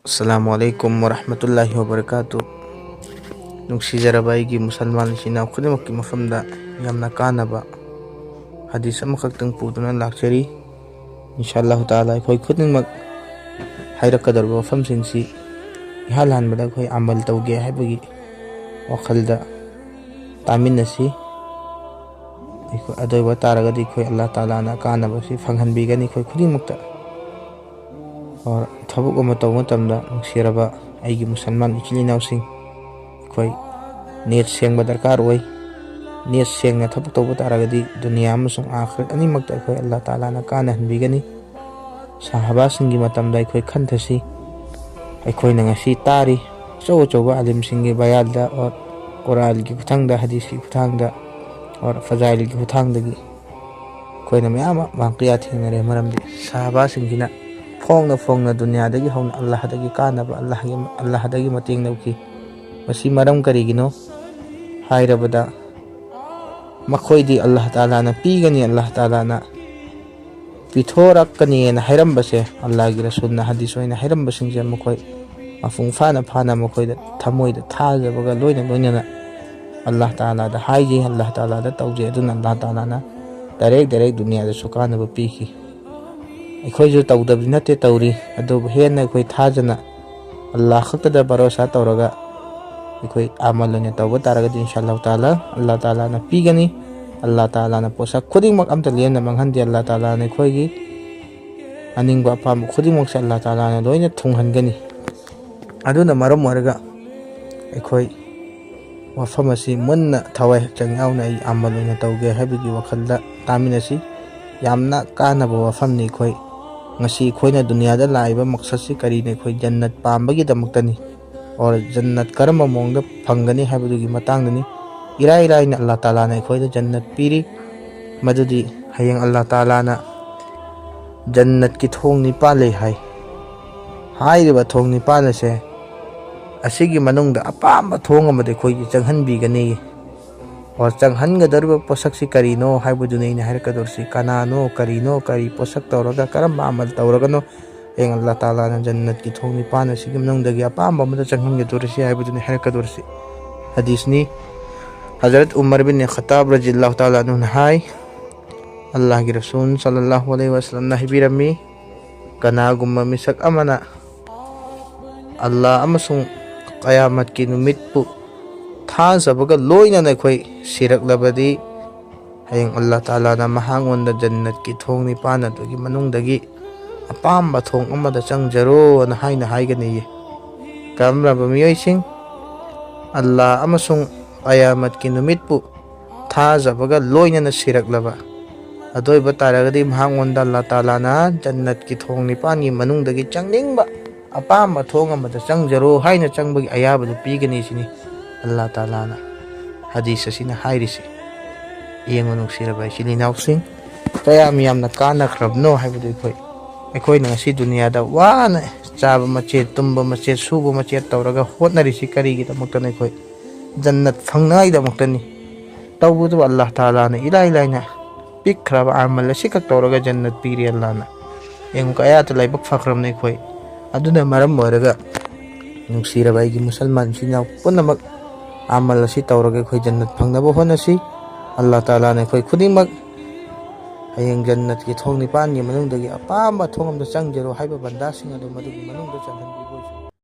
Assalamualaikum warahmatullahi wabarakatuh. Nungsijarabay musalman sina khudimaki mafamda yamna kanaba hadis amakhaktang puduna lakchari inshallah taala khoi khudimak hairakkadarba famsingsi ihalhanbada khoi amal tawge haibagi wakhalda taminasi adoiba taragadi khoi Allah taala na kanaba si phanghanbigani khoi khudimakta और थबुक अमा तौ मतमदा नुसिरबा आइगी मुसलमान इचिल इनाउसिंग अखोई net सेंगबा दरकार ओई net सेंगना थबुक तौबा तारगदी दुनिया अमसुंग आखिरत अनिमक्ता अखोई अल्लाह ताला ना कानहनबिगनी साहबासिंगी मतमदा अखोई खंथसी अखोइना ngasi तारी चौ चौबा आलिमसिंगी बयालदा और कुरान की खुथांगदा हदीस की खुथांगदा और फजाइल की खुथांगदगी अखोइना मयाम वांकिया थिंगरे मरमदि साहबासिंगिना फोंगना दुनिया दगी होना अल्लाह दगी कानबा अल्लाह दगी मतेंग नौकी मसी मरम करिगिनो हाइरबदा मखोइदी अल्लाह ताला ना पीगनी अल्लाह ताला ना पिथोरकनी ना हाइरमबसे अल्लाह की रसूल ना हदीस होइना हाइरमबसिंगजे मखोइ मफुंग फाना मखोइदा थमोइदा थाजबगा लोइना अल्लाह ताला दा हाइजे अल्लाह ताला दा तौजे अदुना अल्लाह ताला ना डायरेक्ट दुनिया दा सुकानबा पीखी अखोइजु तौदबि नते तौरी अदुब हेन अखोइ थाजना अल्लाह खक्तदा भरोसा तौरगा अखोइ अमल ने तौबा तारगदि इंशाअल्लाह ताला अल्लाह ताला ना पीगनी अल्लाह ताला ना पोसा खुदिमक अमता लेन मंगहनदि अल्लाह ताला ने खोइगी अनिंगबा पाम खुदिमक से अल्लाह ताला ने लोइना थुंगहनगनी अदुना मरम वरगा अखोइ वफमसी मुन्ना थवाइ चंगाउना आई अमल ने तौगे हबिगी वखलदा तामिनसी यामना कानबा वफमनि खोइ ngasi khoina dunia da laiba maksasi kari ne khoi jannat pambagi damuktani और जन्नत करम मोंग फंगनी है मतंग इराई इराई अल्लाह ताला ने अखोई जन्नत पीरी मदुदी हयें अल्लाह ताला ना जन्नत की थोंग निपाल ले हाइरिबा थोंग निपाल से असिगी मनुंग दा अपाम थोंग अमदे खोई चंगहनबीगनी और चंगहनगदरबा पोसक सि करिनो हाइबुदुने ने हाइरकदोरसि कनानो करिनो करी पोसक तौरगा करम अमल तौरगनो एंग अल्लाह ताला ना जन्नत की थोंग निपान असिगी मनुंगदगी अपाम अमदा चंगहनगदोरसि हाइबुदुने हाइरकदोरसि हदीसनी हजरत उमर बिन खत्ताब रज़ियल्लाहु ताला अन्हु हाय अल्लाह की रसूल सल्लल्लाहु अलैहि वसल्लम ना हिबिरमी कनागुम्मा मिसक अमना अल्लाह अमसुंग क़यामत की नुमितपु थाजबगा लोइना नखोइ सिरकलबदी हयें अल्लाह ताला ना महांगोंदा जन्नत की थोंग निपान अदुगी मनुंगदगी अपाम थोंग अमदा चंगजरो न हाइना हाइगनी कामराबा मियोइसिंग अल्लाह अमसुंग क़यामत की नुमितपु थाजबगा लोइना सिरकलबा अदोइबा तारगदी महांगोंदा अल्लाह ताला ना जन्नत की थोंग निपान की मनुंगदगी चंगनिंगबा अपाम थोंग अमदा चंगजरो हाइना चंगबगी अयाबदु पीगनी सिनी अल्लाह ताला ना हदीस असिना हाइरिसि येंगो नुसिरबा इसिलिनाउसिंग कया मियामना कानख्रबनो हाइबदु अखोइना ngasi दुनियादा वाना चाबा मचेत तुम्बा मचेत सुबा मचेत तौरगा होतनरिसि करिगिदमक्तने अखोइ जन्नत फंगनाइदमक्तनि तौबुदु अल्लाह ताला ना इलाइलाइना पिखरबा अमल असिकक तौरगा जन्नत पीरि अल्लाह ना येंगो कयात लाइबक फखरमने अखोइ अदुना मरम वरगा नुसिरबा इगी मुसलमान सिनाउ पुनमक अमल असी तौरगे अखोइ जन्नत फंगनबा होनसि अल्लाह ताला ने अखोइ खुदिमक हयेंग जन्नत की थोंग निपान की मनुंगदगी अपाम थोंग अमदा चंगजरो हाइबा बंदासिंग अदु मदुगी मनुंगदा चंगहनबि